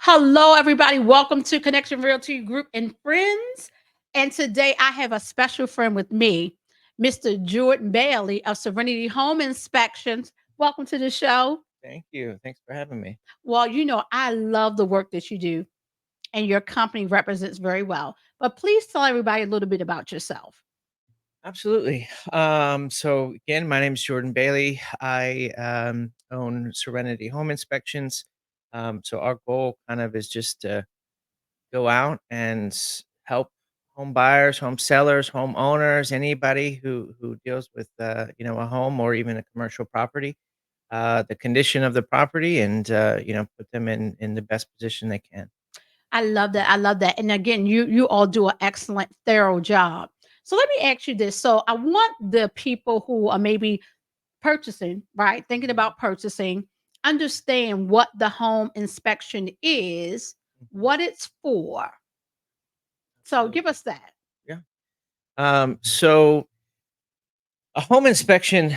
Hello, everybody. Welcome to Connection Realty Group and Friends. And today I have a special friend with me, Mr. Jordan Bailey of Serenity Home Inspections. Welcome to the show. Thank you. Thanks for having me. Well, I love the work that you do, and your company represents very well. But please tell everybody a little bit about yourself. Absolutely. So again, my name is Jordan Bailey. I own Serenity Home Inspections. So our goal kind of is just to go out and help home buyers, home sellers, home owners, anybody who deals with a home or even a commercial property, the condition of the property, and put them in the best position they can. I love that. I love that. And again, you all do an excellent, thorough job. So let me ask you this. So I want the people who are maybe purchasing, right? Thinking Mhm. about purchasing, understand what the home inspection is, Mhm. what it's for. So give Absolutely. us that. Yeah. So a home inspection,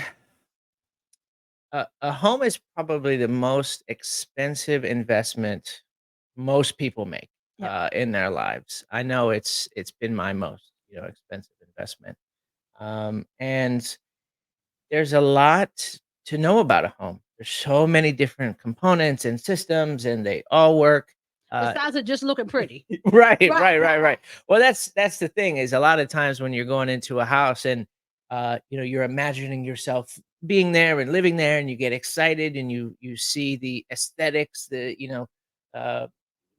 a home is probably the most expensive investment most people make Yep. in their lives. I know it's been my most expensive investment, and there's a lot to know about a home. There's so many different components and systems, and they all work. Uh, Besides it just looking pretty. Right, Right. right. Well, that's the thing is a lot of times when you're going into a house and you're imagining yourself being there and living there, and you get excited and you see the aesthetics, uh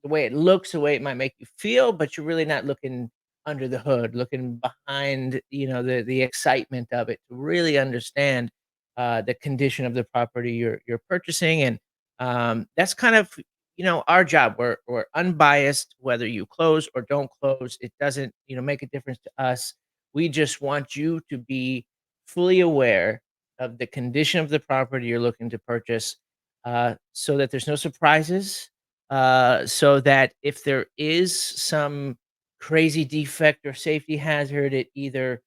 the way it looks, the way it might make you feel, but you're really not looking under the hood, looking behind, the excitement of it to really understand the condition of the property you're purchasing. And that's kind of our job. We're unbiased, whether you close or don't close. It doesn't make a difference to us. We just want you to be fully aware of the condition of the property you're looking to purchase, so that there's no surprises, so that if there is some crazy defect or safety hazard, it either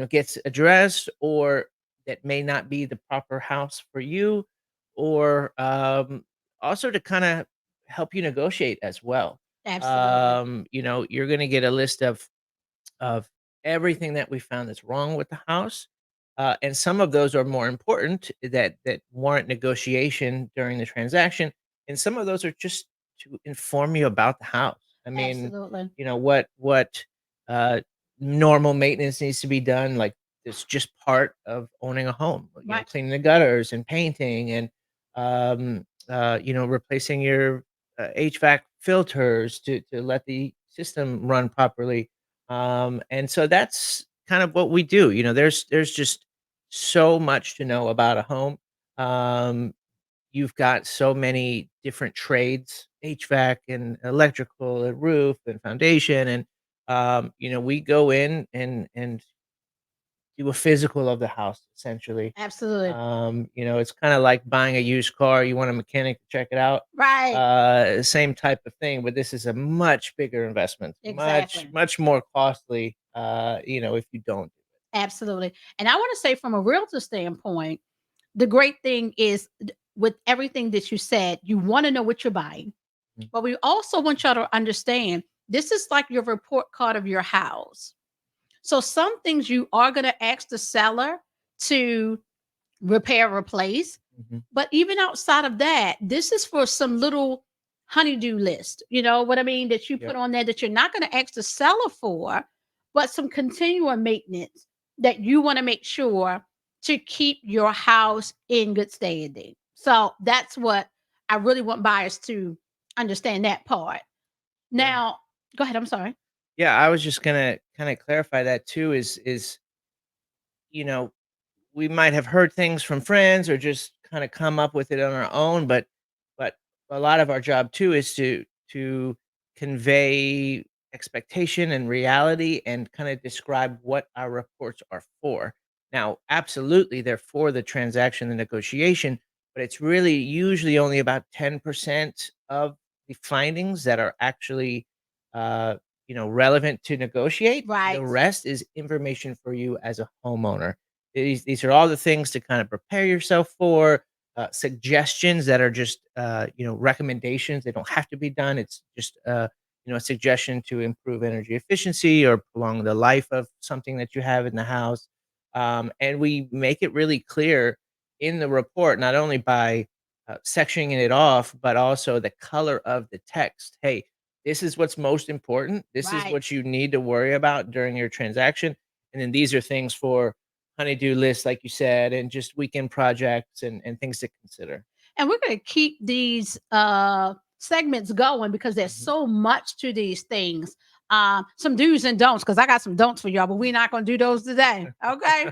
gets addressed, or that may not be the proper house for you, or also to kind of help you negotiate as well. Absolutely. You're going to get a list of everything that we found that's wrong with the house. And some of those are more important that warrant negotiation during the transaction, and some of those are just to inform you about the house. I mean, Absolutely. what uh, normal maintenance needs to be done. Like, it's just part of owning a home. Right. Cleaning the gutters and painting, and replacing your HVAC filters to let the system run properly. And so that's kind of what we do. There's just so much to know about a home. Um, you've got so many different trades, HVAC and electrical and roof and foundation. And we go in and do a physical of the house, essentially. Absolutely. It's kind of like buying a used car. You want a mechanic to check it out. Right. Same type of thing, but this is a much bigger investment, much, Exactly. much more costly, if you don't. Absolutely. And I want to say from a realtor standpoint, the great thing is with everything that you said, you want to know what you're buying. Mhm. But we also want y'all to understand this is like your report card of your house. So some things you are going to ask the seller to repair, replace. Mhm. But even outside of that, this is for some little honeydew list. You know what I mean? That you put Yep. on there that you're not going to ask the seller for, but some continual maintenance that you want to make sure to keep your house in good standing. So that's what I really want buyers to understand that part. Yeah. Now, go ahead. I'm sorry. Yeah, I was just gonna kind of clarify that too. Is you know we might have heard things from friends or just kind of come up with it on our own, but a lot of our job too is to convey expectation and reality, and kind of describe what our reports are for. Now, absolutely, they're for the transaction, the negotiation, but it's really usually only about 10% of the findings that are actually relevant to negotiate. The Right. rest is information for you as a homeowner. These are all the things to kind of prepare yourself for, suggestions that are just recommendations. They don't have to be done. It's just a suggestion to improve energy efficiency or prolong the life of something that you have in the house. And we make it really clear in the report, not only by sectioning it off, but also the color of the text. Hey, this is what's most important. This is Right. what you need to worry about during your transaction. And then these are things for honeydew lists, like you said, and just weekend projects and things to consider. And we're going to keep these segments going because there's Mhm. so much to these things. Some do's and don'ts, because I got some don'ts for y'all, but we're not going to do those today. Okay.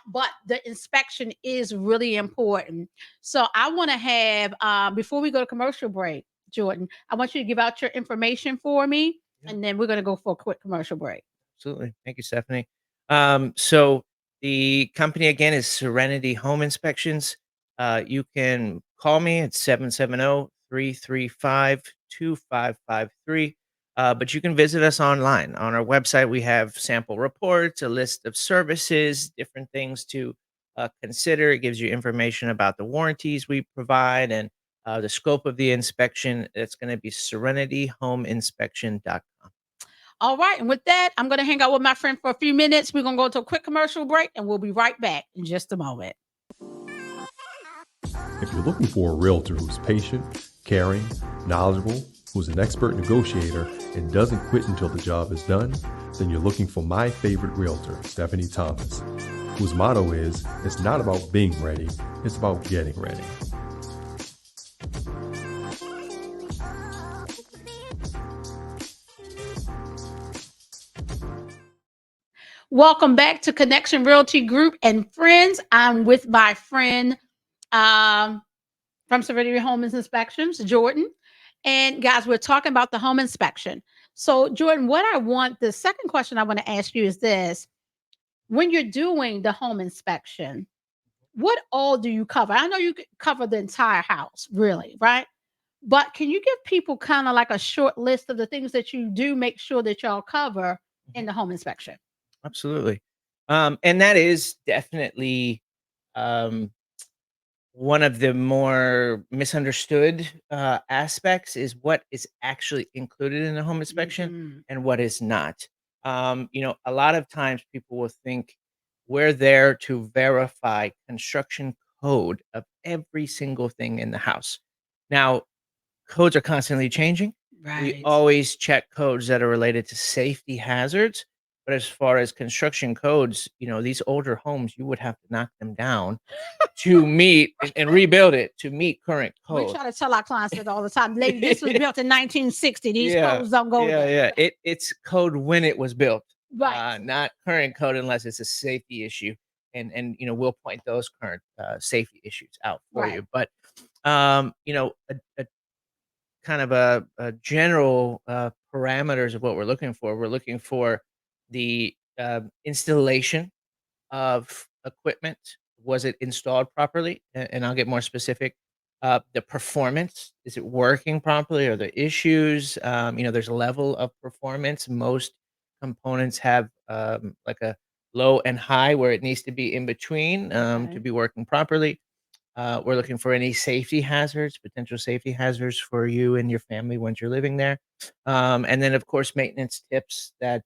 But the inspection is really important. So I want to have, before we go to commercial break, Jordan, I want you to give out your information for me, Yeah. and then we're going to go for a quick commercial break. Absolutely. Thank you, Stephanie. So the company again is Serenity Home Inspections. You can call me at 770-335-2553. But you can visit us online. On our website, we have sample reports, a list of services, different things to consider. It gives you information about the warranties we provide and the scope of the inspection. It's going to be serenityhomeinspection.com. All right. And with that, I'm going to hang out with my friend for a few minutes. We're going to go to a quick commercial break, and we'll be right back in just a moment. If you're looking for a realtor who's patient, caring, knowledgeable, who's an expert negotiator, and doesn't quit until the job is done, then you're looking for my favorite realtor, Stephanie Thomas, whose motto is, it's not about being ready, it's about getting ready. Welcome back to Connection Realty Group and Friends. I'm with my friend um, from Serenity Home Inspections, Jordan. And guys, we're talking about the home inspection. So, Jordan, what I want, the second question I want to ask you is this: when you're doing the home inspection, what all do you cover? I know you cover the entire house, really, right? But can you give people kind of like a short list of the things that you do make sure that y'all cover in the home inspection? Absolutely. And that is definitely um, one of the more misunderstood aspects is what is actually included in the home inspection Mhm. and what is not. A lot of times people will think we're there to verify construction code of every single thing in the house. Now, codes are constantly changing. We Right. always check codes that are related to safety hazards. But as far as construction codes, these older homes, you would have to knock them down to meet and rebuild it to meet current We code. try to tell our clients that all the time. Lady, this was built in 1960. These Yeah. codes don't go Yeah, there. yeah. It's code when it was built, Right. not current code unless it's a safety issue. And we'll point those current safety issues out for Right. you. But a kind of a general parameters of what we're looking for. We're looking for the installation of equipment. Was it installed properly? And I'll get more specific. The performance, is it working properly? Are there issues? There's a level of performance. Most components have like a low and high where it needs to be in between to Okay. be working properly. We're looking for any safety hazards, potential safety hazards for you and your family once you're living there. And then, of course, maintenance tips that,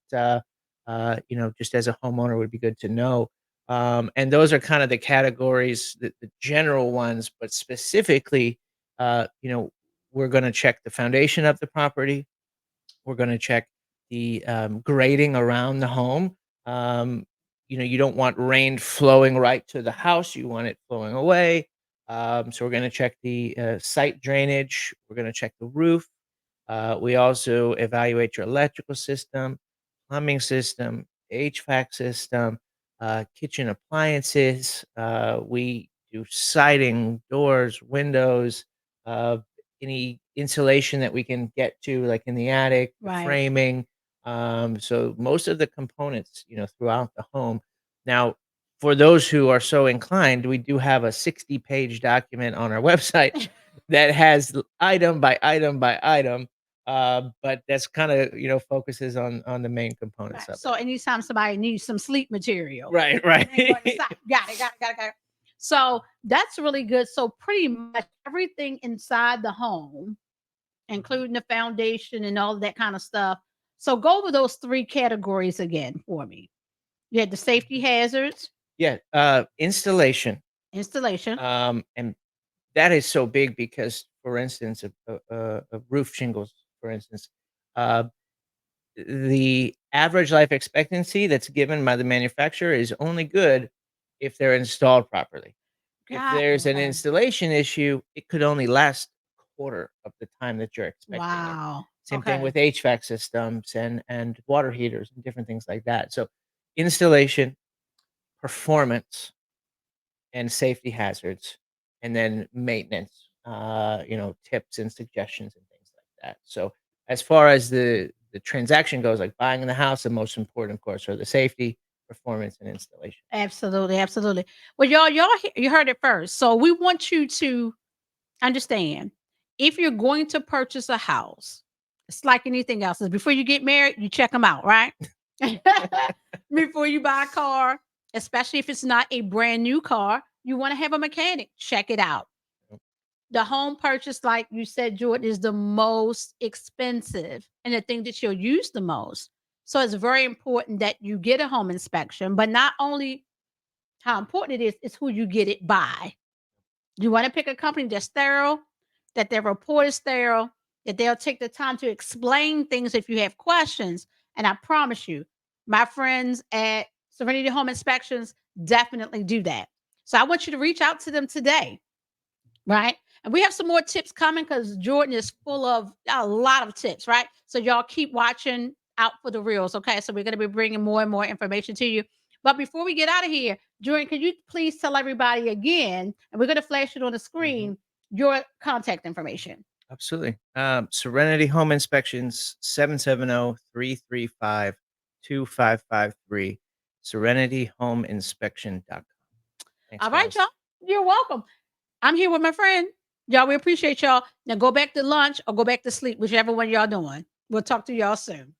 just as a homeowner would be good to know. And those are kind of the categories, the general ones, but specifically, uh, you know, we're going to check the foundation of the property. We're gonna check the, grading around the home. Um, you don't want rain flowing right to the house, you want it flowing away. So we're gonna check the, site drainage, we're gonna check the roof. We also evaluate your electrical system, plumbing system, HVAC system, kitchen appliances. We do siding, doors, windows, uh, any insulation that we can get to, like in the attic, the Right. framing. So most of the components, throughout the home. Now, for those who are so inclined, we do have a 60-page document on our website that has item by item by item, but that's kind of focuses on the main components Right. of So it. anytime somebody needs some sleep material, Right, and right. they go on the side. Got it. Got it. Got it. Got it. So that's really good. So pretty much everything inside the home, including the foundation and all that kind of stuff. So go over those three categories again for me. You had the safety hazards, Yeah, installation, installation. and that is so big because, for instance, a roof shingles, for instance, uh, the average life expectancy that's given by the manufacturer is only good if they're installed properly. If Got there's an okay. installation issue, it could only last a quarter of the time that you're expecting it. Wow. Same thing Okay. with HVAC systems and water heaters and different things like that. So installation, performance, and safety hazards, and then maintenance, tips and suggestions and things like that. So as far as the transaction goes, like buying the house, the most important, of course, are the safety, performance, and installation. Absolutely, absolutely. Well, you heard it first. So we want you to understand if you're going to purchase a house, it's like anything else. Is before you get married, you check them out, right? Before you buy a car, especially if it's not a brand new car, you want to have a mechanic check it out. The home purchase, like you said, Jordan, is the most expensive and the thing that you'll use the most. So it's very important that you get a home inspection, but not only how important it is who you get it by. You want to pick a company that's thorough, that their report is thorough, that they'll take the time to explain things if you have questions. And I promise you, my friends at Serenity Home Inspections definitely do that. So I want you to reach out to them today, right? And we have some more tips coming because Jordan is full of a lot of tips, right? So y'all keep watching out for the reels, okay? So we're going to be bringing more and more information to you. But before we get out of here, Jordan, can you please tell everybody again, and we're going to flash it on the Mhm. screen, your contact information? Absolutely. Serenity Home Inspections, 770-335-2553, serenity-home-inspection.com. Thanks, All right, guys. y'all. You're welcome. I'm here with my friend. Y'all, we appreciate y'all. Now go back to lunch or go back to sleep, whichever one y'all doing. We'll talk to y'all soon.